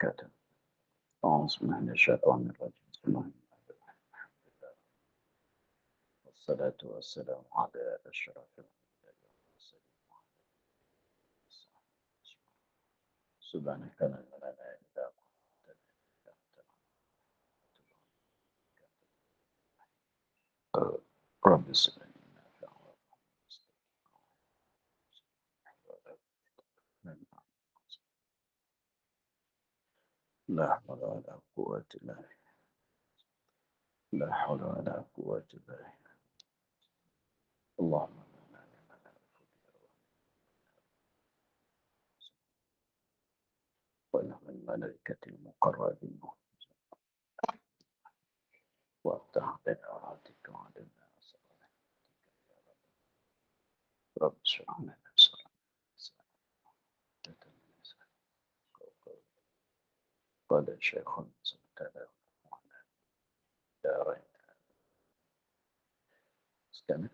وبركاته. أعوذ بالله من الشيطان الرجيم. بسم الله الرحمن الرحيم. والصلاة والسلام على أشرف الأنبياء والمرسلين وعلى آله وصحبه أجمعين. سبحانك لا علم لنا إلا ما علمتنا إنك أنت العليم الحكيم. رب اسلمني ما فعل لا حول ولا قوة إلا بالله. لا حول ولا قوة إلا بالله. اللهم ونحن الملائكة المقربين وافتح لنا وعاتك وعلمنا صلاتك يا رب اشرح لنا صدرنا قال الشيخ سبحانه وتعالى دارين استمع.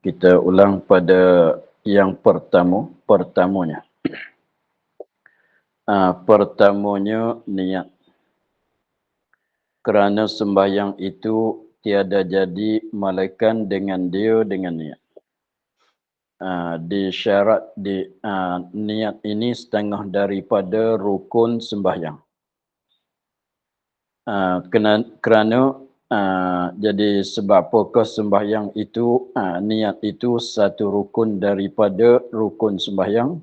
Kita ulang pada yang pertamanya. Pertamanya niat. Kerana sembahyang itu tiada jadi malaikat dengan dia dengan niat. Disyarat niat ini setengah daripada rukun sembahyang. Kerana jadi sebab apakah sembahyang itu niat itu satu rukun daripada rukun sembahyang,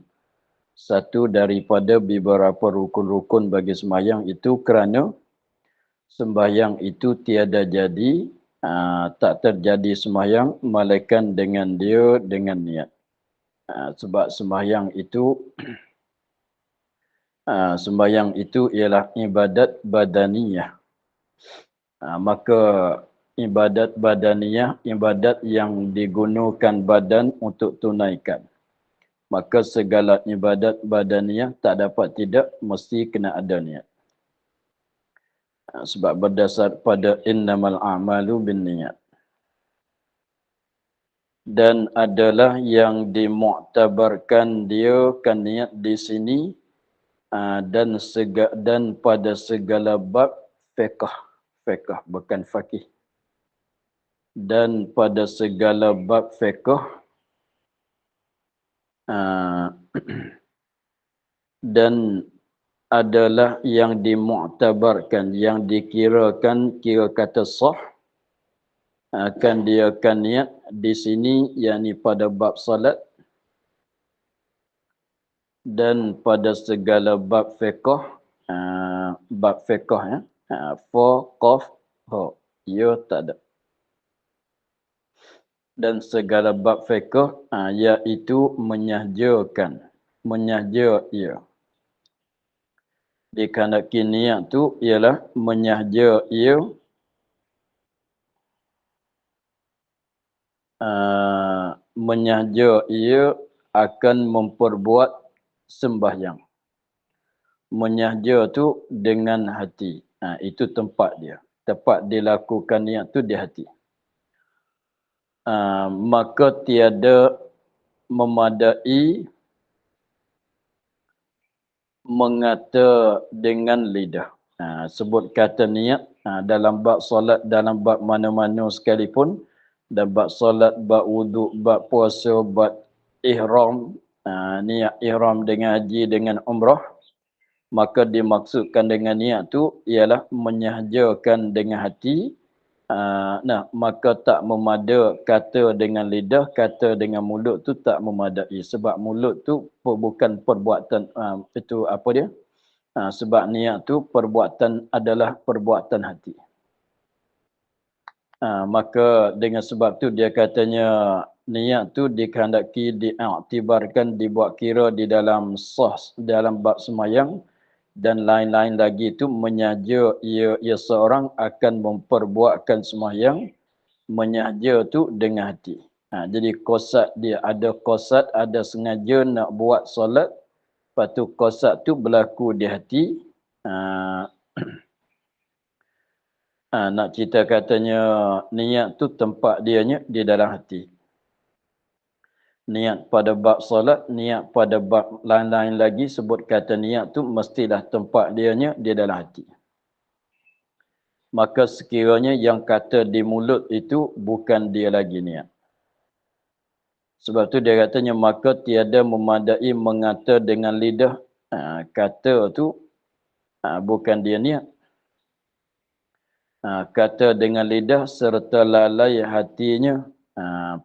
satu daripada beberapa rukun-rukun bagi sembahyang itu kerana sembahyang itu tiada jadi tak terjadi sembahyang malaikat dengan dia dengan niat. Sebab sembahyang itu ialah ibadat badaniyah. Maka ibadat badaniyah, ibadat yang digunakan badan untuk tunaikan. Maka segala ibadat badaniyah tak dapat tidak mesti kena ada niat. Sebab berdasar pada innamal a'malu binniyat. Dan adalah yang dimuktabarkan dia kan niat di sini dan pada segala bab fiqh bukan fakih. Dan pada segala bab fiqh dan adalah yang dimuktabarkan, yang dikirakan kira kata sah akan dia kan niat di sini yakni pada bab salat dan pada segala bab fiqh ya. Fa qaf ha ya tak ada. Dan segala bab fiqh iaitu menyahjakan, menyahja ia. Dikandaki niat tu ialah menyahja ia menyahja ia akan memperbuat sembahyang. Menyahja tu dengan hati. Itu tempat dia. Tempat dilakukan niat tu di hati. Maka tiada memadai mengata dengan lidah. Sebut kata niat dalam bab solat, dalam bab mana-mana sekalipun, dan bab solat, bab wuduk, bab puasa, bab ihram, niat ihram dengan haji, dengan umrah, maka dimaksudkan dengan niat tu ialah menyahjakan dengan hati. Maka tak memada kata dengan lidah, kata dengan mulut tu tak memadai. Sebab mulut tu bukan perbuatan, itu apa dia? Sebab niat tu adalah perbuatan hati. Maka dengan sebab tu dia katanya niat tu dikehendaki diiktibarkan, dibuat kira di dalam dalam bab sembahyang dan lain-lain lagi itu menyahja ia seorang akan memperbuatkan sembahyang menyahaja tu dengan hati. Jadi qasad dia ada qasad, ada sengaja nak buat solat, lepas tu qasad tu berlaku di hati. Nak cerita katanya niat tu tempat dianya di dalam hati. Niat pada bab solat, niat pada bab lain-lain lagi sebut kata niat tu mestilah tempat dianya di dalam hati. Maka sekiranya yang kata di mulut itu bukan dia lagi niat. Sebab tu dia katanya maka tiada memadai mengata dengan lidah, kata tu bukan dia niat. Kata dengan lidah serta lalai hatinya,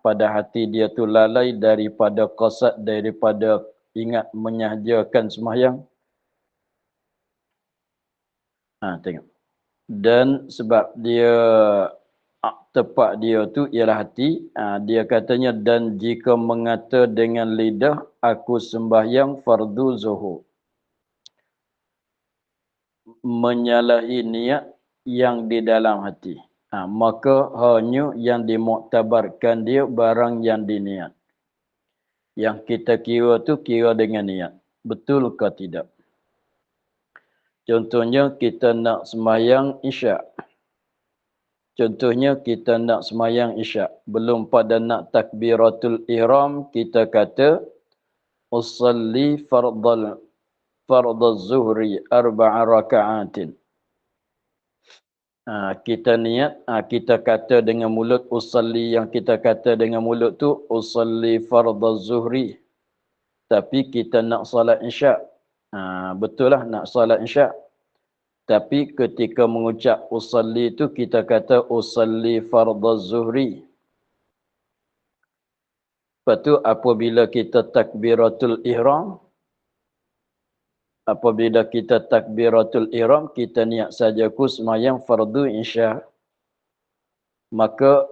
pada hati dia tu lalai daripada qasad, daripada ingat menyahajakan sembahyang. Tengok. Dan sebab dia tepat dia tu ialah hati, dia katanya dan jika mengata dengan lidah aku sembahyang fardu zuhur, menyalahi niat yang di dalam hati. Maka hanya yang dimuktabarkan dia barang yang diniat. Yang kita kira tu kira dengan niat. Betul ke tidak? Contohnya kita nak sembahyang isyak. Contohnya kita nak sembahyang isyak. Belum pada nak takbiratul ihram, kita kata usalli fardal zuhri arba'a raka'atin. Kita niat, kita kata dengan mulut usalli, yang kita kata dengan mulut tu usalli fardaz zuhri. Tapi kita nak salat isyak. Betul lah nak salat isyak. Tapi ketika mengucap usalli tu kita kata usalli fardaz zuhri. Lepas tu apabila kita takbiratul ihram, apabila kita takbiratul ihram, kita niat saja ku sembahyang fardu isyak. Maka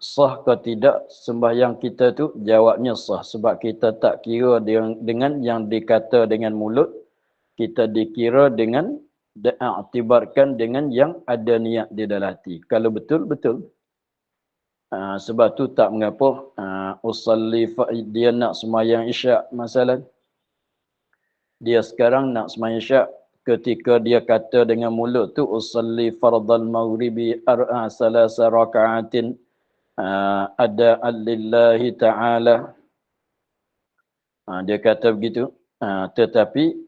sah ke tidak sembahyang kita tu? Jawabnya sah. Sebab kita tak kira dengan yang dikata dengan mulut. Kita dikira dengan, diiktibarkan dengan yang ada niat di dalam hati. Kalau betul, betul. Sebab tu tak mengapa dia nak sembahyang isyak masalah. Dia sekarang nak sembahyang isyak, ketika dia kata dengan mulut tu usalli fardal maghribi salasa raka'atin ada lillahi ta'ala. Dia kata begitu. Tetapi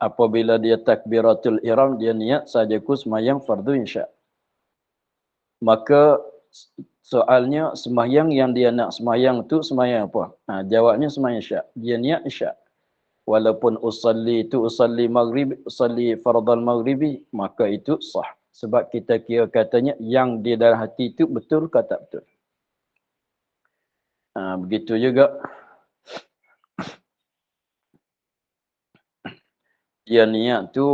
apabila dia takbiratul ihram, dia niat sajaku sembahyang fardu isyak. Maka soalnya sembahyang yang dia nak sembahyang tu sembahyang apa? Jawabnya sembahyang isyak. Dia niat isyak. Walaupun usalli itu usalli maghrib, usalli fardal maghribi, maka itu sah. Sebab kita kira katanya yang di dalam hati itu betul ke tak betul. Begitu juga dia niat tu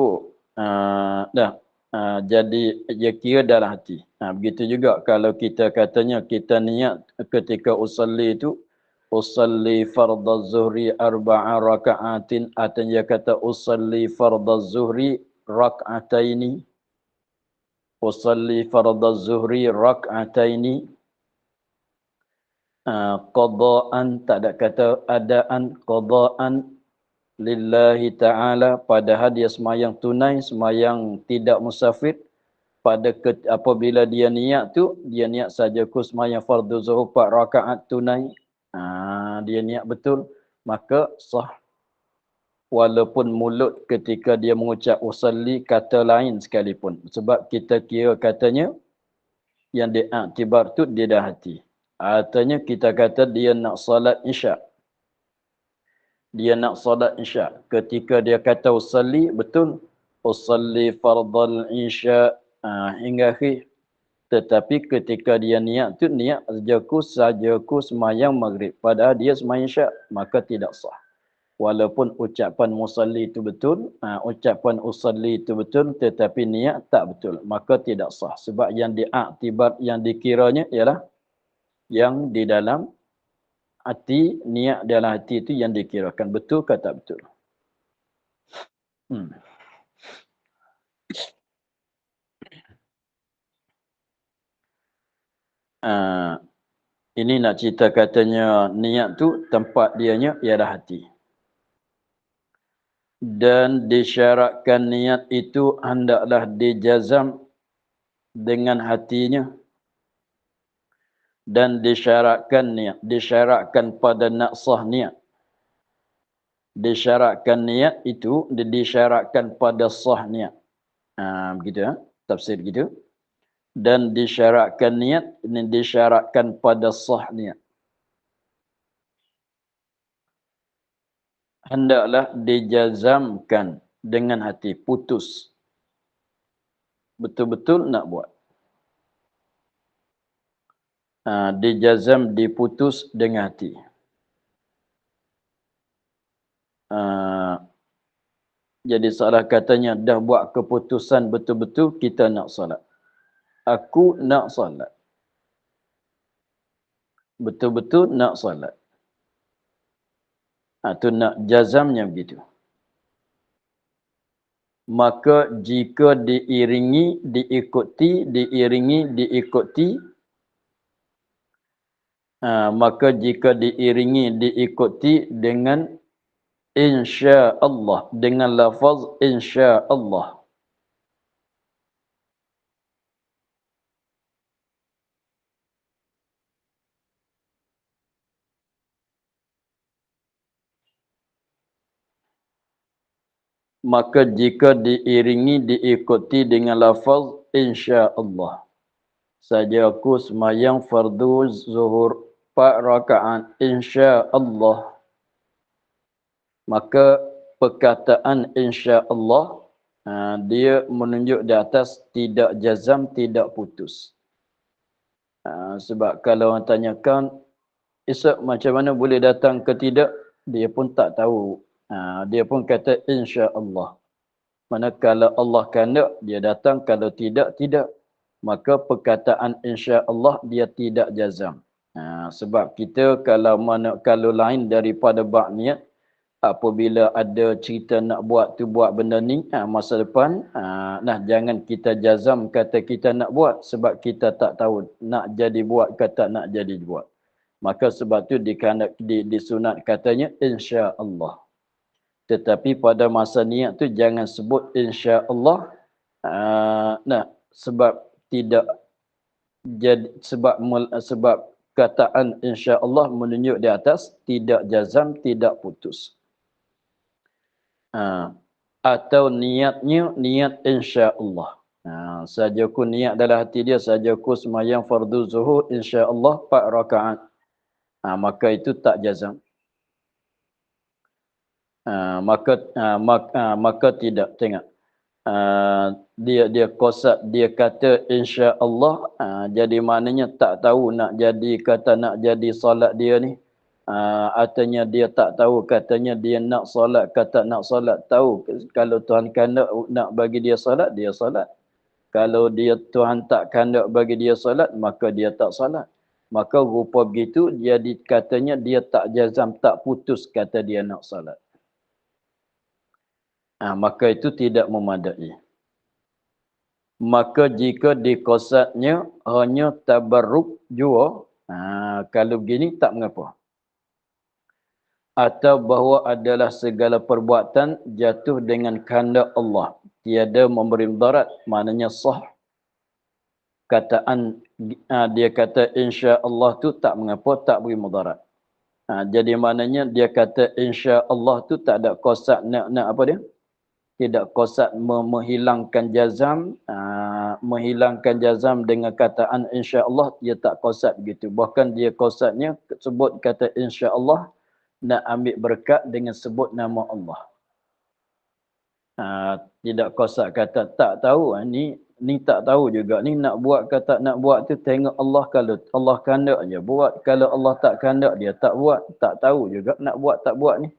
jadi dia kira dalam hati. Begitu juga kalau kita katanya kita niat ketika usalli itu usalli fardaz zuhri arba'a raka'atin, atau dia kata usalli fardaz zuhri rak'ataini, usalli fardaz zuhri rak'ataini, qada'an, tak ada kata adaan, qada'an lillahi ta'ala, padahal dia sembahyang tunai, sembahyang tidak musafir. Apabila dia niat tu, dia niat saja ku sembahyang fardu zuhur 4 rakaat tunai. Dia niat betul, maka sah. Walaupun mulut ketika dia mengucap usalli kata lain sekalipun. Sebab kita kira katanya yang diiktibar tu dia dah hati. Artinya kita kata dia nak salat isyak. Dia nak salat isyak. Ketika dia kata usalli, betul. Usalli fardal isyak hingga akhir. Tetapi ketika dia niat tu, niat sajaku sembahyang maghrib. Padahal dia sembahyang isyak, maka tidak sah. Walaupun ucapan musalli itu betul, ucapan usalli itu betul, tetapi niat tak betul. Maka tidak sah. Sebab yang diaktibar, yang dikiranya ialah yang di dalam hati, niat dalam hati itu yang dikirakan. Betul ke tak betul? Ini nak cerita katanya niat tu tempat dianya ialah hati. Dan disyaratkan niat itu hendaklah dijazam dengan hatinya. Dan disyaratkan niat, disyaratkan pada naqsah niat. Disyaratkan niat itu disyaratkan pada sah niat. Begitu ya, tafsir gitu. Dan disyaratkan niat ini disyaratkan pada sah niat. Hendaklah dijazamkan dengan hati, putus. Betul-betul nak buat. Dijazam, diputus dengan hati. Jadi salah katanya dah buat keputusan betul-betul kita nak solat. Aku nak solat. Betul-betul nak solat. Itu nak jazamnya begitu. Maka jika diiringi, diikuti, maka jika diikuti dengan insya Allah, dengan lafaz insya Allah. Maka jika diikuti dengan lafaz insya Allah. Saja aku semayang fardu zuhur 4 rakaat insya Allah. Maka perkataan insya Allah dia menunjuk di atas tidak jazam, tidak putus. Sebab kalau orang tanyakan esok macam mana boleh datang ke tidak, dia pun tak tahu. Dia pun kata insya Allah. Mana kalau Allah kehendak dia datang, kalau tidak, tidak. Maka perkataan insya Allah dia tidak jazam. Sebab kita kalau lain daripada bab niat, apabila ada cerita nak buat tu buat benda ni masa depan, jangan kita jazam kata kita nak buat sebab kita tak tahu nak jadi buat ke tak nak jadi buat. Maka sebab tu disunat katanya insya Allah. Tetapi pada masa niat tu jangan sebut insya Allah. Sebab tidak jadi sebab kataan insya Allah menunjuk di atas tidak jazam, tidak putus. Atau niatnya niat insya Allah. Saja ku niat dalam hati dia, saja ku semayang fardu zuhur insya Allah 4 rakaat. Maka itu tak jazam. Maka tidak, tengok. Dia qasad, dia kata insya Allah, jadi maknanya tak tahu nak jadi kata nak jadi solat dia ni. Artinya dia tak tahu katanya dia nak solat kata nak solat. Tahu kalau Tuhan kehendak nak bagi dia solat, dia solat. Kalau Tuhan tak kehendak bagi dia solat, maka dia tak solat. Maka rupa begitu jadi katanya dia tak jazam, tak putus kata dia nak solat. Maka itu tidak memadai. Maka jika dikosadnya hanya tabarruk jua, kalau begini tak mengapa. Atau bahawa adalah segala perbuatan jatuh dengan kehendak Allah, tiada memberi mudarat, maknanya sah. Kataan dia kata insya Allah tu tak mengapa, tak beri mudarat. Jadi maknanya dia kata insya Allah tu tak ada qasad nak apa dia? Tidak qasad menghilangkan jazam, menghilangkan jazam dengan kataan insya Allah, dia tak qasad begitu. Bahkan dia qasadnya sebut kata insya Allah nak ambil berkat dengan sebut nama Allah. Tidak qasad kata tak tahu, ni tak tahu juga, ni nak buat ke tak nak buat tu tengok Allah, kalau Allah kehendak je buat, kalau Allah tak kehendak dia tak buat, tak tahu juga nak buat tak buat ni.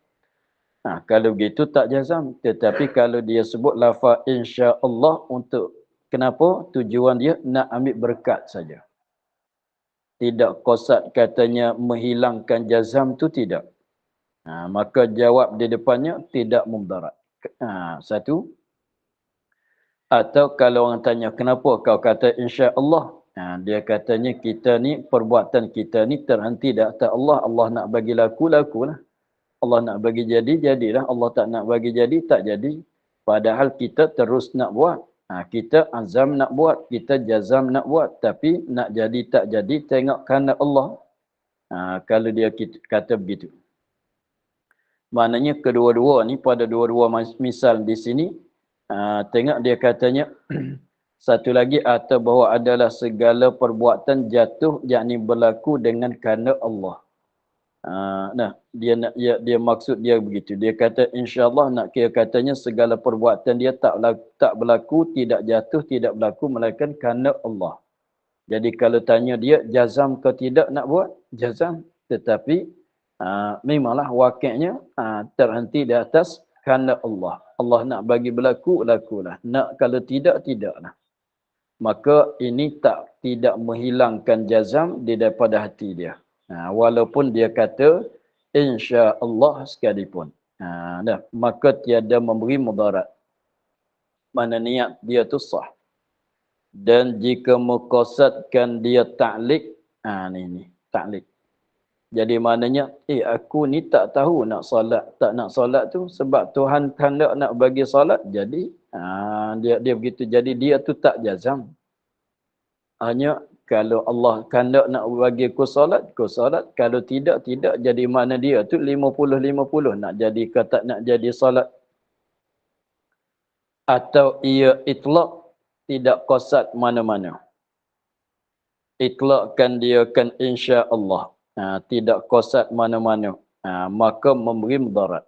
Kalau begitu tak jazam. Tetapi kalau dia sebut lafaz insya Allah untuk kenapa? Tujuan dia nak ambil berkat saja. Tidak qasad katanya menghilangkan jazam tu tidak. Maka jawab di depannya tidak mudarat. Satu. Atau kalau orang tanya kenapa kau kata insya Allah? Dia katanya kita ni, perbuatan kita ni terhenti di atas Allah. Allah nak bagi laku, lakulah. Allah nak bagi jadi, jadilah. Allah tak nak bagi jadi, tak jadi. Padahal kita terus nak buat. Kita azam nak buat, kita jazam nak buat. Tapi nak jadi tak jadi, tengok kehendak Allah. Kalau dia kata begitu. Maknanya kedua-dua ni, pada dua-dua misal di sini, tengok dia katanya, satu lagi atau bahawa adalah segala perbuatan jatuh, yakni berlaku dengan kehendak Allah. Dia maksud dia begitu. Dia kata insya-Allah nak kira katanya segala perbuatan dia tak berlaku, tidak jatuh, tidak berlaku melainkan kehendak Allah. Jadi kalau tanya dia jazam ke tidak nak buat, jazam. Tetapi memanglah wakilnya terhenti di atas kehendak Allah. Allah nak bagi berlaku, lakulah. Nak kalau tidak, tidaklah. Maka ini tidak menghilangkan jazam di daripada hati dia. Walaupun dia kata insya-Allah sekalipun. Maka tiada memberi mudarat. Mana niat dia tu sah. Dan jika mengqasadkan dia ta'liq, ni ta'liq. Jadi maknanya, aku ni tak tahu nak solat, tak nak solat tu sebab Tuhan hendak nak bagi solat, jadi dia begitu. Jadi dia tu tak jazam. Hanya kalau Allah hendak nak bagi aku solat, aku solat. Kalau tidak, tidak. Jadi mana dia tu 50-50 nak jadi ke tak nak jadi solat. Atau ia itlaq, tidak qasad mana-mana. Itlaqkan dia kan insya-Allah. Tidak qasad mana-mana. Maka memberi mudarat.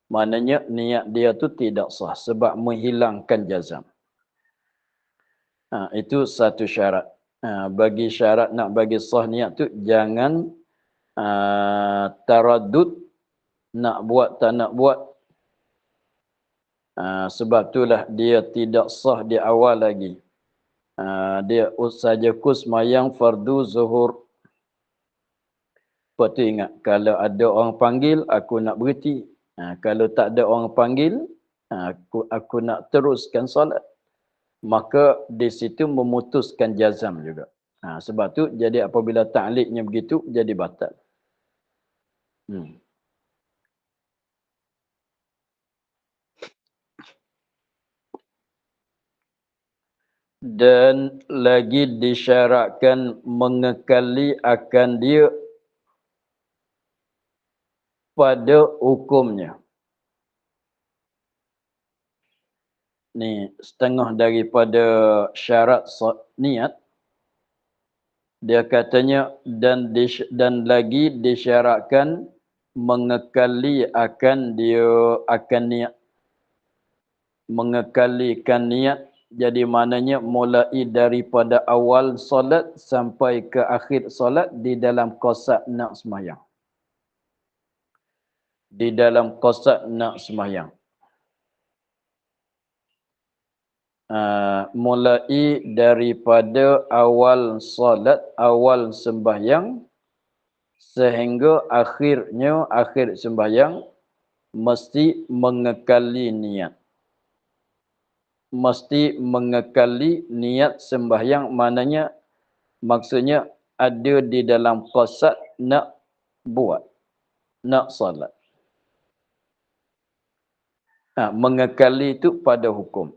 Maknanya niat dia tu tidak sah sebab menghilangkan jazam. Itu satu syarat. Bagi syarat nak bagi sah niat tu jangan taraddud nak buat tak nak buat. Sebab itulah dia tidak sah di awal lagi. Dia saja kusmayang fardu zuhur. Lepas tu ingat, kalau ada orang panggil, aku nak berhenti. Kalau tak ada orang panggil, aku nak teruskan solat. Maka di situ memutuskan jazam juga. Sebab tu jadi apabila ta'liqnya begitu, jadi batal. Dan lagi disyaratkan mengekali akan dia pada hukumnya. Ni setengah daripada syarat niat. Dia katanya dan lagi disyaratkan mengekali akan dia akan niat. Mengekalikan niat. Jadi maknanya mulai daripada awal solat sampai ke akhir solat di dalam qasad nak sembahyang. Di dalam qasad nak sembahyang. Mulai daripada awal solat, awal sembahyang sehingga akhir sembahyang mesti mengekali niat. Mesti mengekali niat sembahyang, maknanya maksudnya ada di dalam qasad nak buat, nak solat. Mengekali itu pada hukum.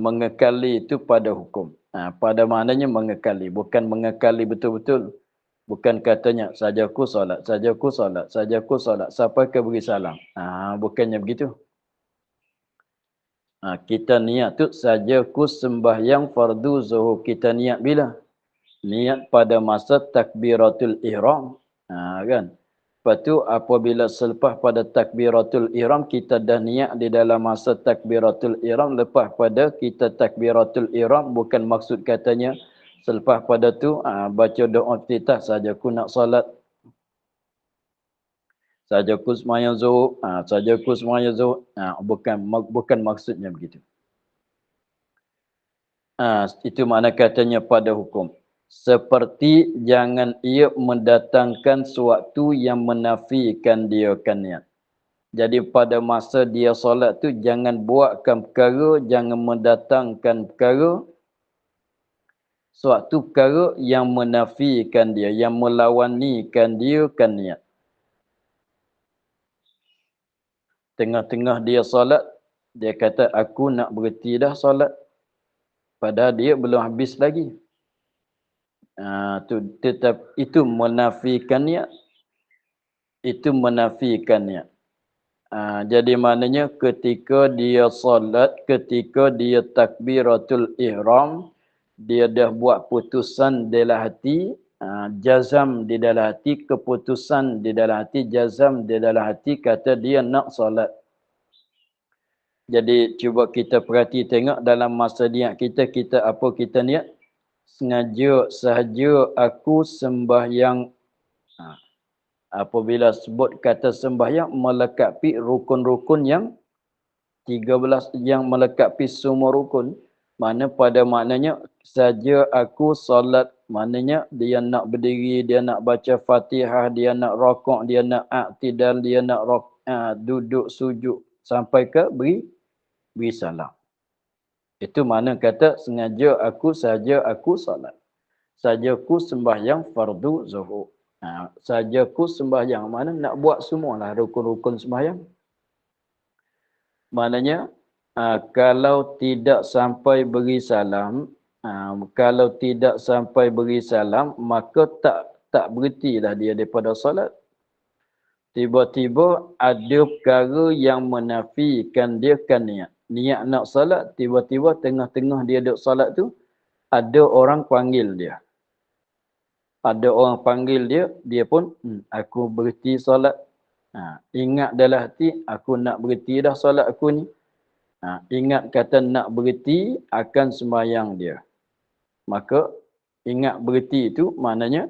Mengekali itu pada hukum. Pada maknanya mengekali. Bukan mengekali betul-betul. Bukan katanya, sajaku solat, sajaku solat, sajaku solat. Sampai ke beri salam. Bukannya begitu. Kita niat tu sajaku sembahyang fardu zuhur. Kita niat bila? Niat pada masa takbiratul ihram. Kan? Lepas tu apabila selepas pada takbiratul ihram, kita dah niat di dalam masa takbiratul ihram. Lepas pada kita takbiratul ihram, bukan maksud katanya selepas pada tu baca doa iftitah saja aku nak solat. Saja aku sembahyang zuhur, saja aku sembahyang zuhur. Bukan maksudnya begitu. Itu makna katanya pada hukum. Seperti jangan ia mendatangkan suatu yang menafikan dia kan niat. Jadi pada masa dia solat tu jangan buatkan perkara, jangan mendatangkan perkara Suatu perkara yang menafikan dia, yang melawanikan dia kan niat. Tengah-tengah dia solat, dia kata aku nak berhenti dah solat. Padahal dia belum habis lagi. Tetap itu menafikan niat. Itu menafikan niat. Jadi maknanya ketika dia solat, ketika dia takbiratul ihram, dia dah buat putusan di dalam hati, jazam di dalam hati, keputusan di dalam hati, jazam di dalam hati, kata dia nak solat. Jadi cuba kita perhati tengok dalam masa niat kita, apa kita niat? Sengaja sahaja aku sembahyang. Apabila sebut kata sembahyang, melengkapi rukun-rukun yang 13 yang melengkapi semua rukun. Mana pada maknanya saja aku solat, maknanya dia nak berdiri, dia nak baca Fatihah, dia nak rokok, dia nak i'tidal, dia nak duduk sujud sampai ke beri salam. Itu mana kata sengaja aku saja aku solat. Sajaku sembahyang fardu zuhur. Sajaku sembahyang, mana nak buat semualah rukun-rukun sembahyang. Maknanya kalau tidak sampai beri salam, kalau tidak sampai beri salam, maka tak berhentilah dia daripada solat. Tiba-tiba ada perkara yang menafikan dia kan niat. Niat nak solat, tiba-tiba tengah-tengah dia duduk solat tu, ada orang panggil dia. Ada orang panggil dia, dia pun, aku berhenti solat. Ingat dalam hati, aku nak berhenti dah solat aku ni. Ingat kata nak berhenti akan sembahyang dia. Maka, ingat berhenti itu maknanya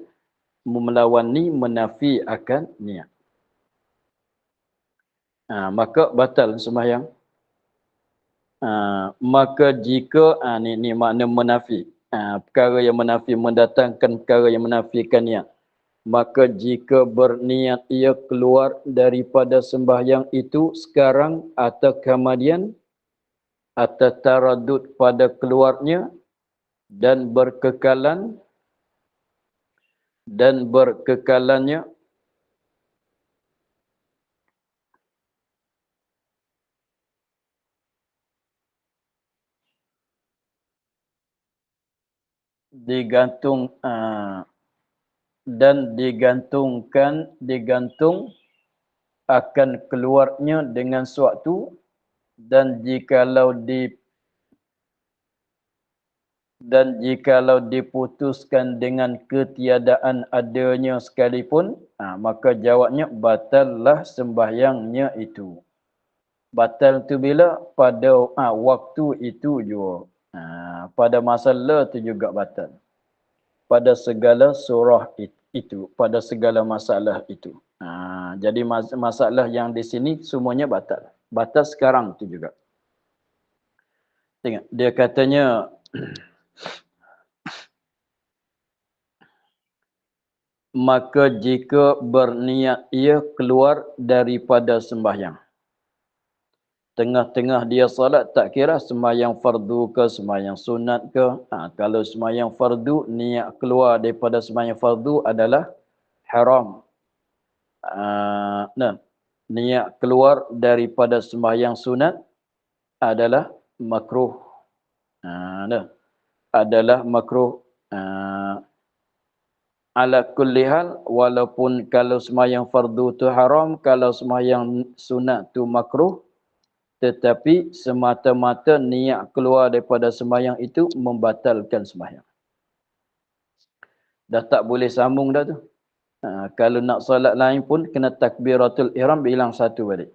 melawani, menafi akan niat. Maka batal sembahyang. Maka jika, ni makna menafi. Perkara yang menafi, mendatangkan perkara yang menafikan niat. Maka jika berniat ia keluar daripada sembahyang itu sekarang atau kemudian, atau taradud pada keluarnya dan berkekalannya digantung dan digantung akan keluarnya dengan suatu, dan jikalau diputuskan dengan ketiadaan adanya sekalipun, maka jawabnya batallah sembahyangnya itu. Batal tu bila? Pada waktu itu juga. Pada masalah tu juga batal. Pada segala surah itu, pada segala masalah itu. Jadi masalah yang di sini semuanya batal. Batal sekarang tu juga. Tengok, dia katanya maka jika berniat ia keluar daripada sembahyang. Tengah-tengah dia solat, tak kira sembahyang fardu ke, sembahyang sunat ke. Kalau sembahyang fardu, niat keluar daripada sembahyang fardu adalah haram. Niat keluar daripada sembahyang sunat adalah makruh. Adalah makruh. Ala kulli hal, walaupun kalau sembahyang fardu tu haram, kalau sembahyang sunat tu makruh, tetapi semata-mata niat keluar daripada sembahyang itu membatalkan sembahyang. Dah tak boleh sambung dah tu. Kalau nak solat lain pun kena takbiratul ihram, bilang satu balik.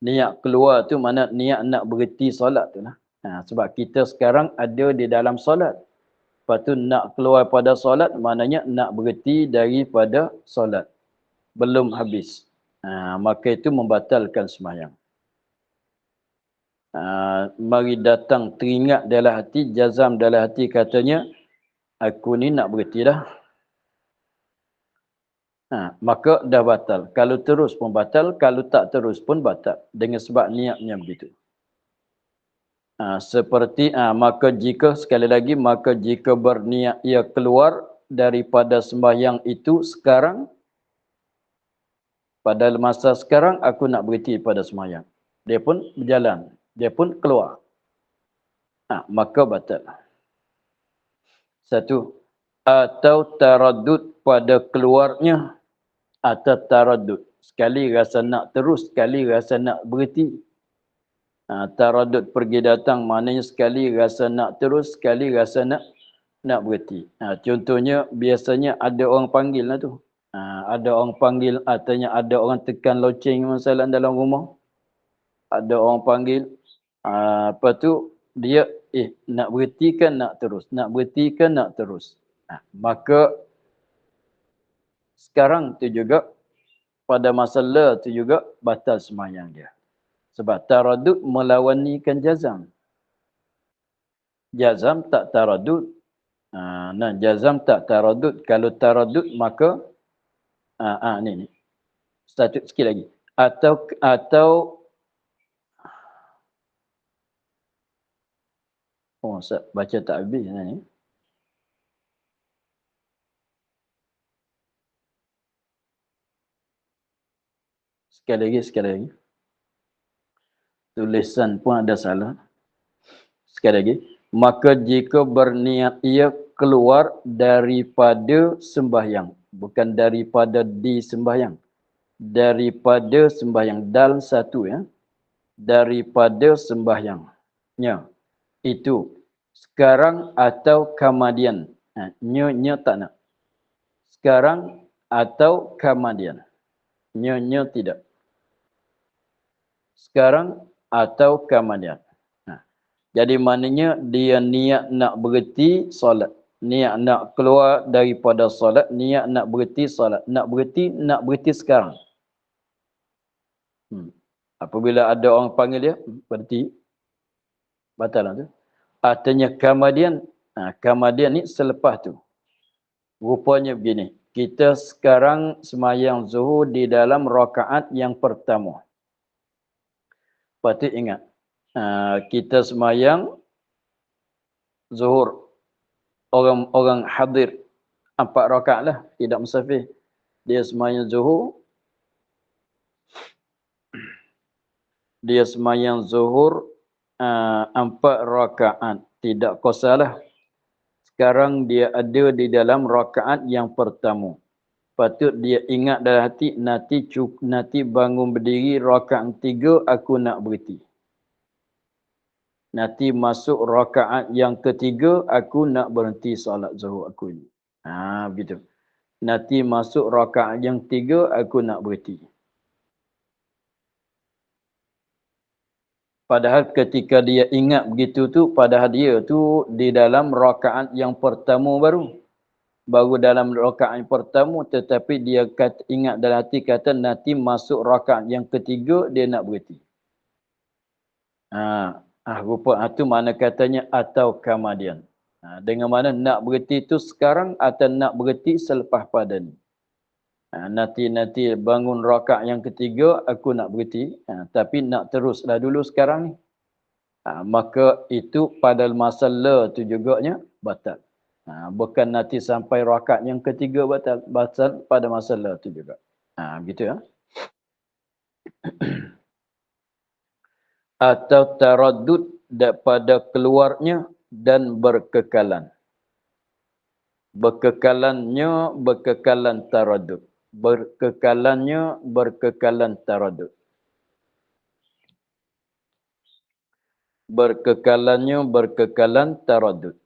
Niat keluar tu mana niat nak berhenti solat tu lah. Sebab kita sekarang ada di dalam solat. Lepas tu nak keluar pada solat, maknanya nak berhenti daripada solat. Belum habis. Maka itu membatalkan sembahyang. Mari datang teringat dalam hati, jazam dalam hati katanya, aku ni nak berhenti dah. Maka dah batal. Kalau terus pun batal, kalau tak terus pun batal. Dengan sebab niatnya begitu. Maka jika sekali lagi maka jika berniat ia keluar daripada sembahyang itu sekarang, pada masa sekarang aku nak berhenti pada sembahyang. Dia pun berjalan, dia pun keluar. Maka batal. Satu, atau taraddud pada keluarnya, atau taraddud. Sekali rasa nak terus, sekali rasa nak berhenti. Taraddud pergi datang maknanya sekali rasa nak terus, sekali rasa nak berhenti. Contohnya biasanya ada orang panggil lah tu. Ada orang panggil, artinya ada orang tekan loceng masalah dalam rumah. Ada orang panggil, lepas tu dia nak berhenti kan nak terus, nak berhenti kan nak terus. Maka sekarang tu juga pada masalah tu juga batal sembahyang dia. Sebab taraddud melawanikan jazam. Jazam tak taraddud. Jazam tak taraddud. Kalau taraddud maka ni. Satu sikit lagi. Atau baca tak habis ni. Sekali lagi. Tulisan pun ada salah. Sekali lagi. Maka jika berniat ia keluar daripada sembahyang. Bukan daripada di sembahyang. Daripada sembahyang. Dal satu ya. Daripada sembahyangnya. Itu. Sekarang atau kemudian. Nya tak nak. Sekarang atau kemudian. Nya tidak. Sekarang atau kemudian. Jadi maknanya dia niat nak berhenti solat. Niat nak keluar daripada solat. Niat nak berhenti solat. Nak berhenti sekarang. Apabila ada orang panggil dia, berhenti. Batal lah tu. Artinya kemudian ni selepas tu. Rupanya begini. Kita sekarang semayang zuhur di dalam rakaat yang pertama. Patut ingat. Kita semayang zuhur. Orang hadir 4 rakaat lah. Tidak musafir. Dia semayang zuhur. Dia semayang zuhur 4 rakaat. Tidak kosalah. Sekarang dia ada di dalam rakaat yang pertama. Patut dia ingat dalam hati, nanti bangun berdiri rakaat 3 aku nak berhenti. Nanti masuk rakaat yang ketiga aku nak berhenti solat zuhur aku ini. Begitu. Nanti masuk rakaat yang 3 aku nak berhenti. Padahal ketika dia ingat begitu tu, padahal dia tu di dalam rakaat yang pertama baru. Baru dalam rakaat yang pertama, tetapi dia ingat dalam hati kata nanti masuk rakaat yang ketiga dia nak berhenti. Rupa itu mana katanya atau kemudian. Dengan mana nak berhenti itu sekarang atau nak berhenti selepas pada ni. Nanti bangun rakaat yang ketiga aku nak berhenti. Tapi nak teruslah dulu sekarang ni. Maka itu pada masalah tu juganya batal. Bukan nanti sampai rakaat yang ketiga batal pada masalah tu juga. Begitu ya. Atau taraddud daripada keluarnya dan berkekalan. Berkekalan taraddud. Berkekalan taraddud. Berkekalan taraddud.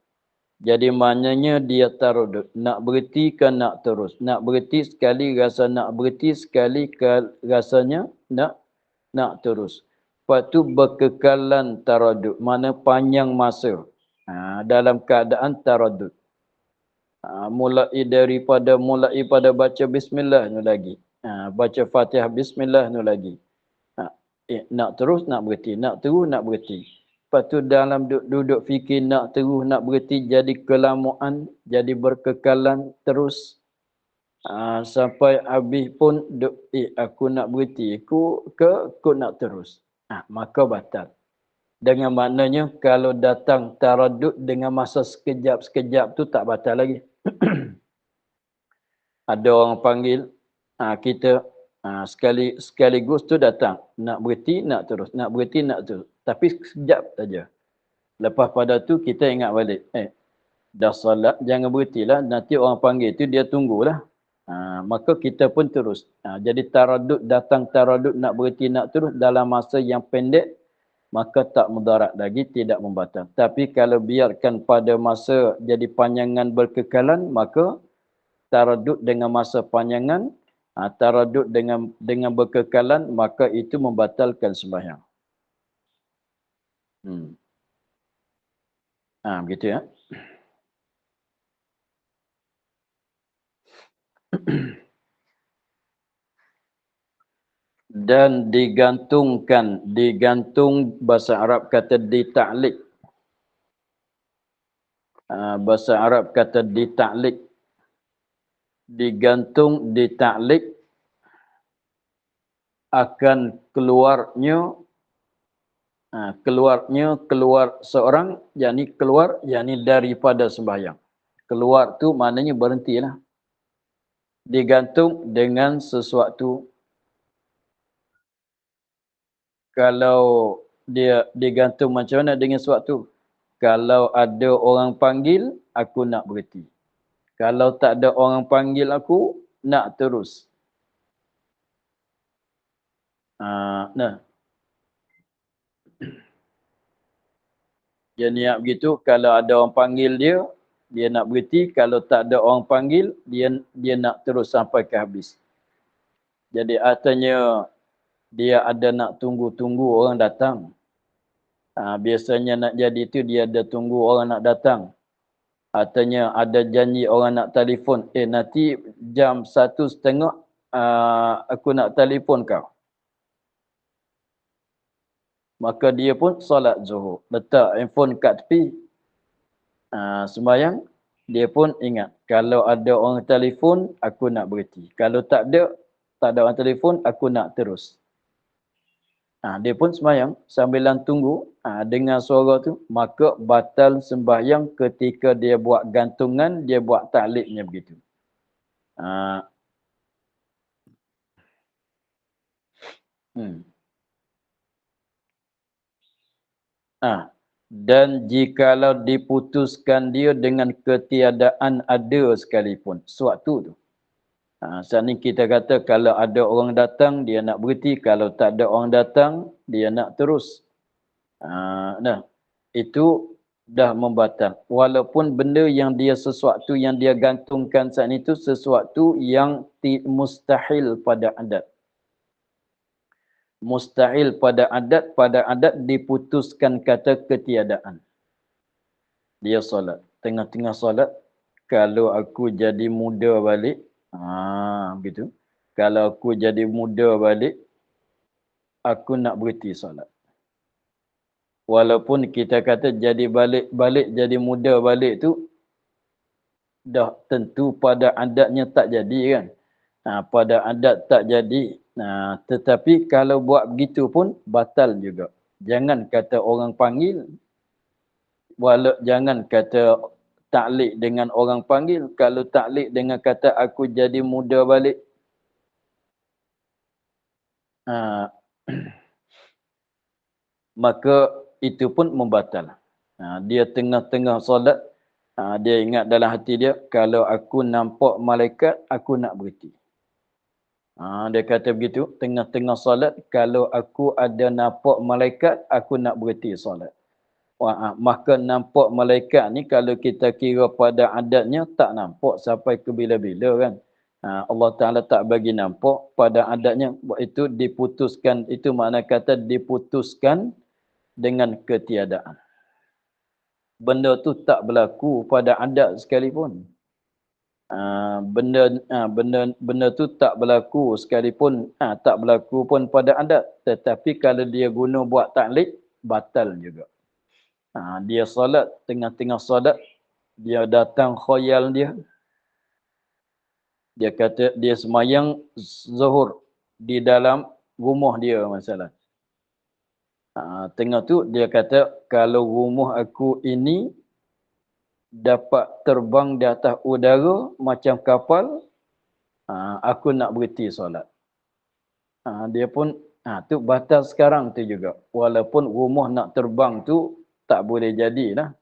Jadi maknanya dia taraddud. Nak berhenti ke nak terus. Nak berhenti sekali rasa nak berhenti, sekali rasanya nak terus. Lepas tu berkekalan taraddud. Mana panjang masa. Dalam keadaan taraddud. Mulai pada baca bismillah ni lagi. Baca Fatihah bismillah ni lagi. Nak terus nak berhenti. Nak terus nak berhenti. Lepas tu dalam duduk fikir nak terus nak berhenti jadi kelamaan. Jadi berkekalan terus. Sampai habis pun aku nak berhenti. Aku nak terus. Maka batal. Dengan maknanya kalau datang taraddud dengan masa sekejap-sekejap tu tak batal lagi. Ada orang panggil kita sekaligus tu datang, nak berhenti nak terus, nak berhenti nak terus, tapi sekejap saja. Lepas pada tu kita ingat balik, dah solat jangan berhentilah, nanti orang panggil tu dia tunggulah. Maka kita pun terus. Jadi taraddud datang, taraddud nak berhenti nak terus dalam masa yang pendek, maka tak mudarat lagi, tidak membatal. Tapi kalau biarkan pada masa jadi panjangan berkekalan, maka taraddud dengan masa panjangan, taraddud dengan berkekalan, maka itu membatalkan sembahyang. Begitu ya. Dan digantung bahasa Arab kata ditaklik. Bahasa Arab kata ditaklik. Digantung, ditaklik akan keluar seorang, yakni daripada sembahyang. Keluar tu maknanya berhentilah. Digantung dengan sesuatu. Kalau dia digantung macam mana dengan sesuatu? Kalau ada orang panggil, aku nak berhenti. Kalau tak ada orang panggil aku, nak terus. Dia niat begitu, kalau ada orang panggil dia nak berhenti. Kalau tak ada orang panggil, dia nak terus sampai ke habis. Jadi artinya dia ada nak tunggu-tunggu orang datang. Biasanya nak jadi itu dia ada tunggu orang nak datang. Artinya ada janji orang nak telefon. Nanti jam 1:30 aku nak telefon kau. Maka dia pun solat zuhur. Letak handphone kat tepi. Sembahyang. Dia pun ingat. Kalau ada orang telefon, aku nak berhenti. Kalau tak ada orang telefon, aku nak terus. Dia pun sembahyang sambilan tunggu dengar suara tu, maka batal sembahyang ketika dia buat gantungan, dia buat takliknya begitu. Dan jikalau diputuskan dia dengan ketiadaan ada sekalipun sewaktu tu. Saat ni kita kata kalau ada orang datang, dia nak berhenti. Kalau tak ada orang datang, dia nak terus. Itu dah membatal. Walaupun benda yang sesuatu yang dia gantungkan saat itu sesuatu yang mustahil pada adat. Mustahil pada adat diputuskan kata ketiadaan. Dia solat. Tengah-tengah solat, kalau aku jadi muda balik, begitu. Kalau aku jadi muda balik, aku nak berhenti solat. Walaupun kita kata jadi balik jadi muda balik tu dah tentu pada adatnya tak jadi kan. Pada adat tak jadi. Tetapi kalau buat begitu pun batal juga. Jangan kata orang panggil, jangan kata taklik dengan orang panggil. Kalau taklik dengan kata aku jadi muda balik, maka itu pun membatal. Dia tengah-tengah solat, dia ingat dalam hati dia, kalau aku nampak malaikat, aku nak berhenti. Dia kata begitu, tengah-tengah solat, kalau aku ada nampak malaikat, aku nak berhenti solat. Maka nampak malaikat ni kalau kita kira pada adatnya, tak nampak sampai ke bila-bila kan. Allah Ta'ala tak bagi nampak pada adatnya. Itu diputuskan, itu makna kata diputuskan dengan ketiadaan. Benda tu tak berlaku pada adat sekalipun. Benda tu tak berlaku sekalipun, tak berlaku pun pada adat. Tetapi kalau dia guna buat taklik, batal juga. Dia solat, tengah-tengah solat, dia datang khayal dia. Dia kata dia semayang zuhur di dalam rumah dia masalah. Tengah tu dia kata, kalau rumah aku ini dapat terbang di atas udara macam kapal, aku nak berhenti solat. Dia pun, tu batal sekarang tu juga. Walaupun rumah nak terbang tu tak boleh jadilah.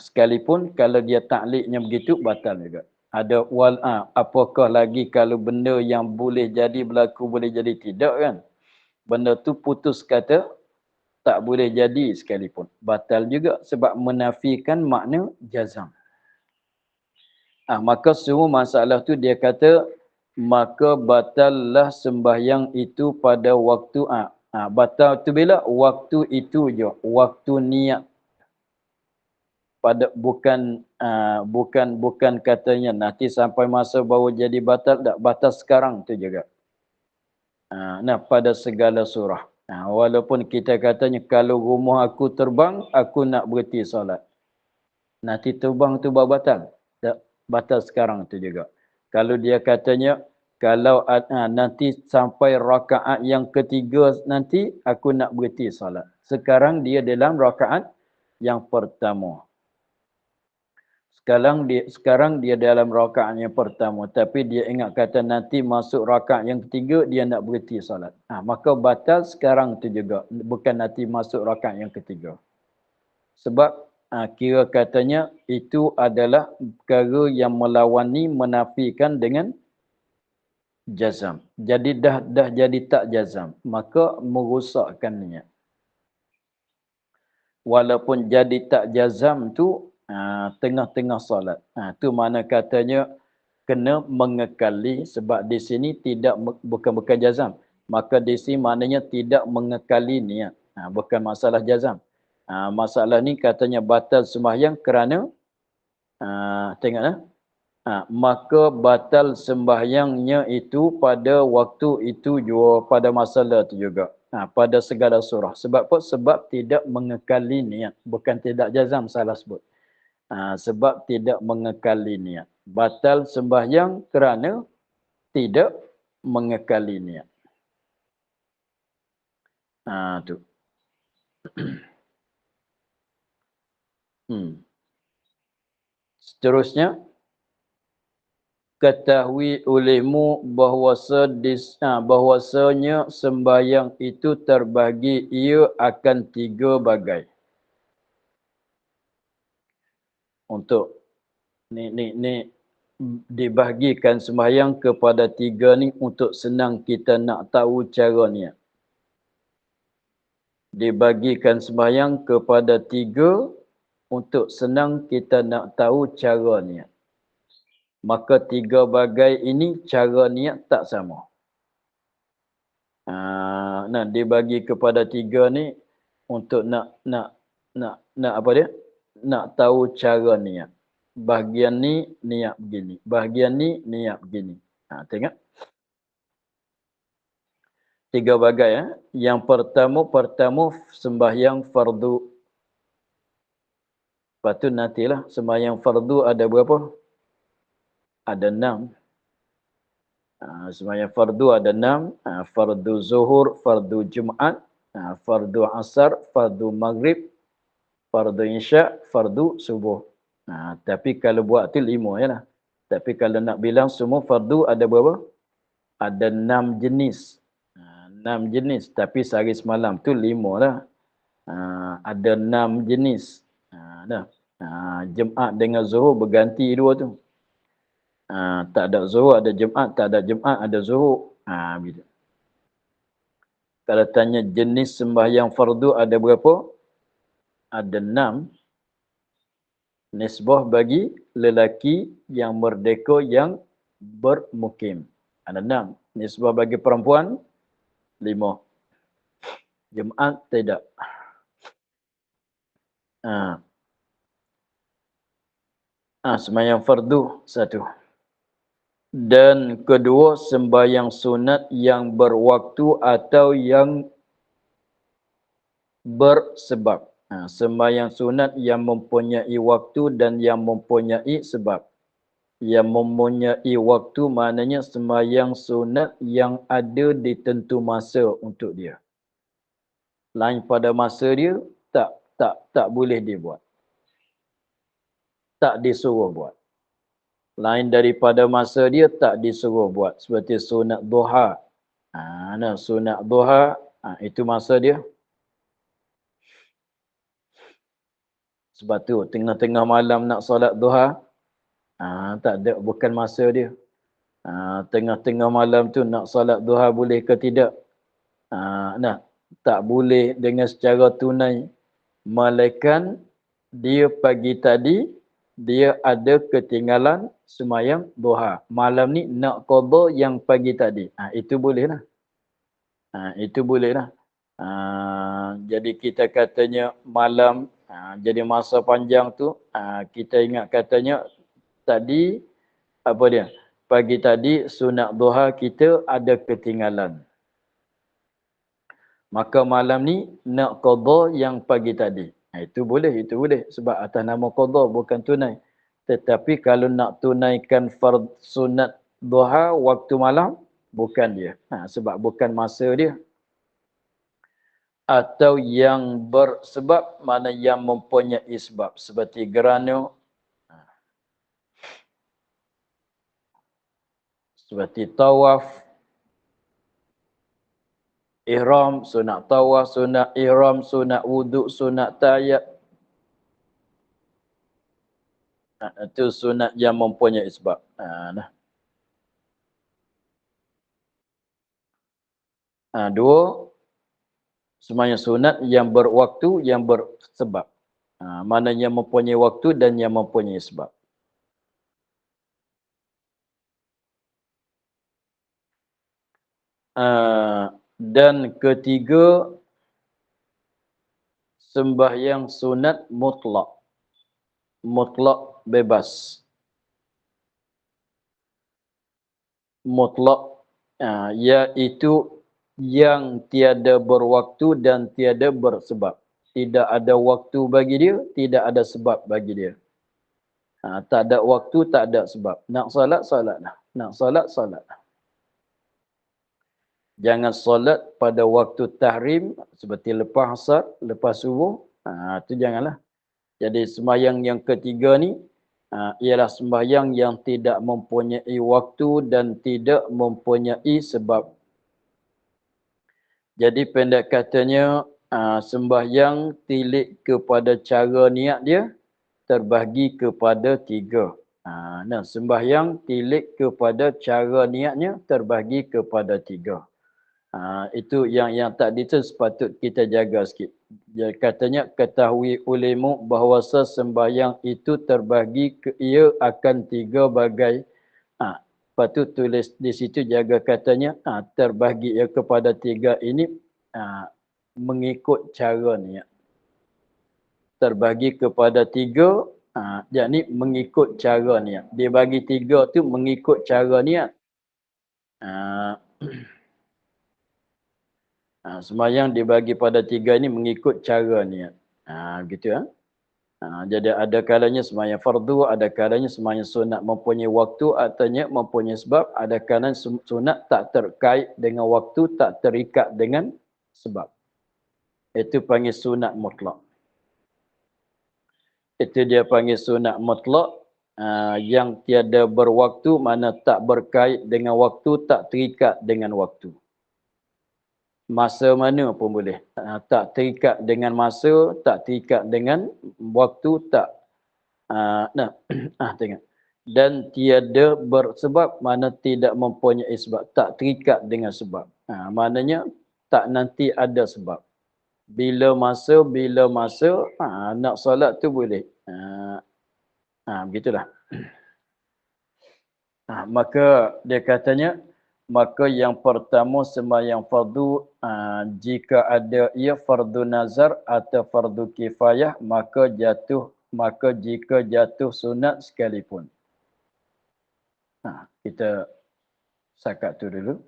Sekalipun kalau dia takliknya begitu, batal juga. Ada apakah lagi kalau benda yang boleh jadi berlaku, boleh jadi tidak kan? Benda tu putus kata, tak boleh jadi sekalipun. Batal juga sebab menafikan makna jazam. Maka semua masalah tu dia kata, maka batallah sembahyang itu pada waktu, batal tu bila? Waktu itu je. Waktu niat. Bukan katanya nanti sampai masa baru jadi batal, tak batal sekarang tu juga. Pada segala surah. Walaupun kita katanya kalau rumah aku terbang, aku nak berhenti solat. Nanti terbang tu baru batal. Tak batal sekarang tu juga. Kalau dia katanya kalau nanti sampai rakaat yang ketiga nanti aku nak berhenti solat. Sekarang dia dalam rakaat yang pertama. Sekarang dia dalam rakaat yang pertama, tapi dia ingat kata nanti masuk rakaat yang ketiga dia nak berhenti solat. Maka batal sekarang tu juga, bukan nanti masuk rakaat yang ketiga. Sebab kira katanya itu adalah perkara yang melawani, menafikan dengan jazam. Jadi dah jadi tak jazam, maka merosakkan niat. Walaupun jadi tak jazam tu tengah-tengah solat. Tu mana katanya kena mengekali, sebab di sini tidak bukan jazam. Maka di sini maknanya tidak mengekali niat. Bukan masalah jazam. Masalah ni katanya batal sembahyang kerana tengoklah. Maka batal sembahyangnya itu pada waktu itu juga, pada masalah itu juga. Pada segala surah. Sebab apa? Sebab tidak mengekali niat. Bukan tidak jazam, salah sebut. Sebab tidak mengekali niat. Batal sembahyang kerana tidak mengekali niat. Tu. Seterusnya, ketahui olehmu bahwasanya sembahyang itu terbagi ia akan 3 bagai. Untuk ni dibahagikan sembahyang kepada 3 ni untuk senang kita nak tahu cara niat. Dibagikan sembahyang kepada 3 untuk senang kita nak tahu cara niat. Maka 3 bagai ini cara niat tak sama. Dibagi kepada 3 ni untuk nak apa dia? Nak tahu cara niat. Bahagian ni niat begini. Bahagian ni niat begini. Tengok. 3 bagai. Yang pertama sembahyang fardu. Lepas tu nantilah sembahyang fardu ada berapa? Ada 6. Sembahyang fardu ada 6. Fardu zuhur, fardu Jumaat, fardu asar, fardu maghrib, fardu isyak, fardu subuh. Tapi kalau buat tu 5 je lah. Tapi kalau nak bilang semua fardu ada berapa? Ada 6 jenis. 6 jenis. Tapi sehari semalam tu 5 lah. Ada 6 jenis. Jumaat dengan zuhur berganti 2 tu. Tak ada zuhur ada Jumaat, tak ada Jumaat ada zuhur. Begitu. Kalau tanya jenis sembahyang fardu ada berapa? Ada 6. Nisbah bagi lelaki yang merdeka yang bermukim. Ada 6. Nisbah bagi perempuan 5. Jumaat tidak. Sembahyang fardu 1. Dan kedua sembahyang sunat yang berwaktu atau yang bersebab. Sembahyang sunat yang mempunyai waktu dan yang mempunyai sebab. Yang mempunyai waktu maknanya sembahyang sunat yang ada di tentu masa untuk dia. Lain pada masa dia, tak boleh dibuat. Tak disuruh buat. Lain daripada masa dia, tak disuruh buat. Seperti sunat duha. Sunat duha, itu masa dia. Sebab tu, tengah-tengah malam nak solat duha, tak ada, bukan masa dia. Tengah-tengah malam tu nak solat duha boleh ke tidak? Tak boleh dengan secara tunai. Melainkan dia pagi tadi, dia ada ketinggalan semayang duha. Malam ni nak qada yang pagi tadi. Itu boleh lah. Itu boleh lah. Jadi kita katanya malam, jadi masa panjang tu, kita ingat katanya tadi, apa dia? Pagi tadi sunat duha kita ada ketinggalan. Maka malam ni nak qada yang pagi tadi. Itu boleh. Sebab atas nama qada bukan tunai. Tetapi kalau nak tunaikan sunat duha waktu malam, bukan dia. Sebab bukan masa dia. Atau yang bersebab, mana yang mempunyai sebab. Seperti gerhana, seperti tawaf, ihram, sunat tawaf, sunat ihram, sunat wuduk, sunat tayyib. Itu sunat yang mempunyai sebab. Dua, sembahyang sunat yang berwaktu, yang bersebab. Mana yang mempunyai waktu dan yang mempunyai sebab. Dan ketiga, sembahyang sunat mutlak. Mutlak bebas. Mutlak, iaitu yang tiada berwaktu dan tiada bersebab. Tidak ada waktu bagi dia, tidak ada sebab bagi dia. Tak ada waktu, tak ada sebab. Nak solat, solatlah. Nak solat, solatlah. Jangan solat pada waktu tahrim, seperti lepas asar, lepas subuh. Itu janganlah. Jadi sembahyang yang ketiga ni, ialah sembahyang yang tidak mempunyai waktu dan tidak mempunyai sebab. Jadi pendek katanya, sembahyang tilik kepada cara niat dia, terbahagi kepada tiga. Sembahyang tilik kepada cara niatnya, terbahagi kepada tiga. Itu yang tadi tu sepatut kita jaga sikit. Dia katanya, ketahui olehmu bahawa sembahyang itu terbahagi ia akan tiga bagai. Patut tulis di situ, jaga katanya, terbahagi ia kepada tiga ini mengikut cara niat. Terbahagi kepada tiga, yakni mengikut cara niat. Dia bagi tiga tu mengikut cara niat. Sembahyang dibagi pada tiga ini mengikut cara niat. Begitu. Jadi ada kalanya sembahyang fardu, ada kalanya sembahyang sunat mempunyai waktu, artinya mempunyai sebab, ada kalanya sunat tak terkait dengan waktu, tak terikat dengan sebab. Itu panggil sunat mutlak. Itu dia panggil sunat mutlak, yang tiada berwaktu, mana tak berkait dengan waktu, tak terikat dengan waktu. Masa mana pun boleh. Tak terikat dengan masa, tak terikat dengan waktu, tak. Tengok. Dan tiada bersebab, mana tidak mempunyai sebab. Tak terikat dengan sebab. Maknanya, tak nanti ada sebab. Bila masa, nak solat tu boleh. Begitulah. Maka dia katanya, maka yang pertama sembahyang fardu, jika ada ia fardu nazar atau fardu kifayah, maka jika jatuh sunat sekalipun. Kita sakat tu dulu.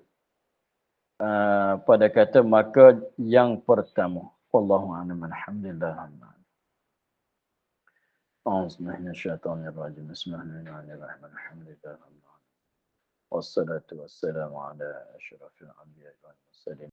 Pada kata maka yang pertama. Wallahu a'lam. Alhamdulillah. Bismillahirrahmanirrahim. Bismillahirrahmanirrahim. Alhamdulillah. Wassalatu wassalamu ala asyrafil anbiya'i wal mursalin.